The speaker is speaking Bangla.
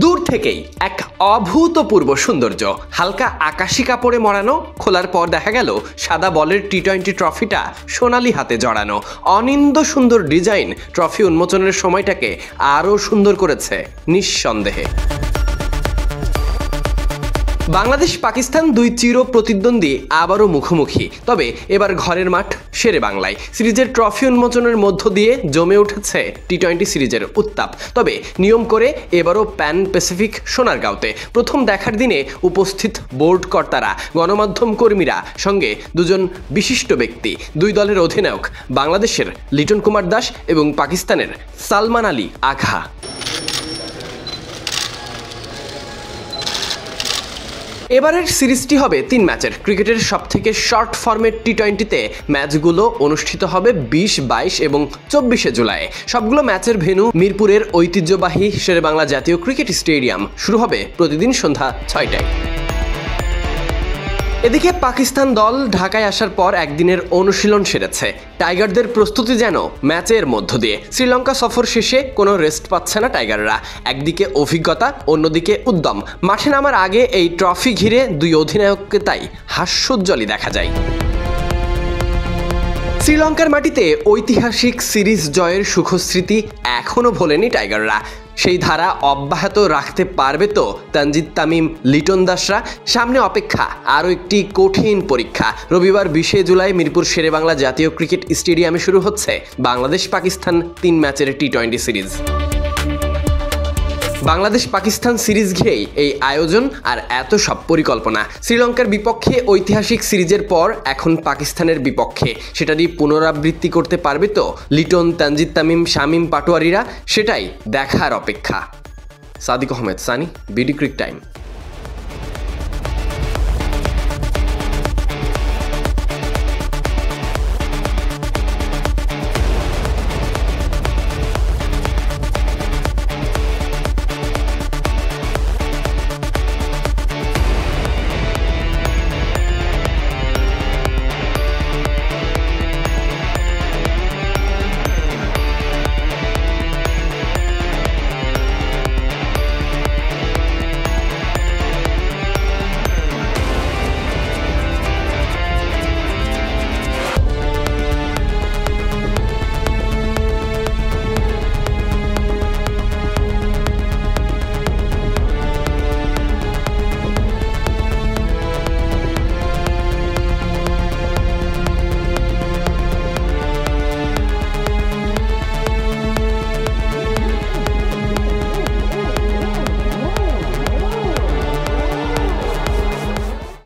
দূর থেকেই এক অভূতপূর্ব সৌন্দর্য, হালকা আকাশি কাপড়ে মরানো, খোলার পর দেখা গেল সাদা বলের টি-20 ট্রফিটা সোনালি হাতে জড়ানো। অনিন্দ্য সুন্দর ডিজাইন ট্রফি উন্মোচনের সময়টাকে আরও সুন্দর করেছে নিঃসন্দেহে। বাংলাদেশ পাকিস্তান দুই চির প্রতিদ্বন্দ্বী আবারও মুখোমুখি, তবে এবার ঘরের মাঠ শেরে বাংলায়। সিরিজের ট্রফি উন্মোচনের মধ্য দিয়ে জমে উঠেছে টি-20 সিরিজের উত্তাপ। তবে নিয়ম করে এবারও প্যান প্যাসিফিক সোনারগাঁওতে প্রথম দেখার দিনে উপস্থিত বোর্ড কর্তারা, গণমাধ্যম কর্মীরা, সঙ্গে দুজন বিশিষ্ট ব্যক্তি, দুই দলের অধিনায়ক বাংলাদেশের লিটন কুমার দাস এবং পাকিস্তানের সালমান আলী আঘা। এবারের সিরিজটি হবে 3 ম্যাচের। ক্রিকেটের সবথেকে শর্ট ফরম্যাট টি-20তে ম্যাচগুলো অনুষ্ঠিত হবে 20, 22 এবং 24 জুলাই। সবগুলো ম্যাচের ভেন্যু মিরপুরের ঐতিহ্যবাহী শেরেবাংলা জাতীয় ক্রিকেট স্টেডিয়াম। শুরু হবে প্রতিদিন সন্ধ্যা 6টায়। এদিকে পাকিস্তান দল ঢাকায় আসার পর একদিনের অনুশীলন সেরেছে। টাইগারদের প্রস্তুতি যেন ম্যাচের মধ্য দিয়ে। শ্রীলঙ্কা সফর শেষে কোনো রেস্ট পাচ্ছে না টাইগাররা। একদিকে অভিজ্ঞতা, অন্যদিকে উদ্যম। মাঠে নামার আগে এই ট্রফি ঘিরে দুই অধিনায়ককে তাই হাস্যোজ্জ্বলই দেখা যায়। শ্রীলঙ্কার মাটিতে ঐতিহাসিক সিরিজ জয়ের সুখস্মৃতি এখনও ভোলেনি টাইগাররা। সেই ধারা অব্যাহত রাখতে পারবে তো তানজিদ তামিম, লিটন দাসরা? সামনে অপেক্ষা আরও একটি কঠিন পরীক্ষা। রবিবার 20 জুলাই মিরপুর শেরেবাংলা জাতীয় ক্রিকেট স্টেডিয়ামে শুরু হচ্ছে বাংলাদেশ পাকিস্তান 3 ম্যাচের টি-20 সিরিজ। বাংলাদেশ পাকিস্তান সিরিজ ঘিরেই এই আয়োজন আর এত সব পরিকল্পনা। শ্রীলঙ্কার বিপক্ষে ঐতিহাসিক সিরিজের পর এখন পাকিস্তানের বিপক্ষে সেটারই পুনরাবৃত্তি করতে পারবে তো লিটন, তানজিদ তামিম, শামীম পাটোয়ারিরা? সেটাই দেখার অপেক্ষা। Sadiq Ahmed Sunny, BD cric time.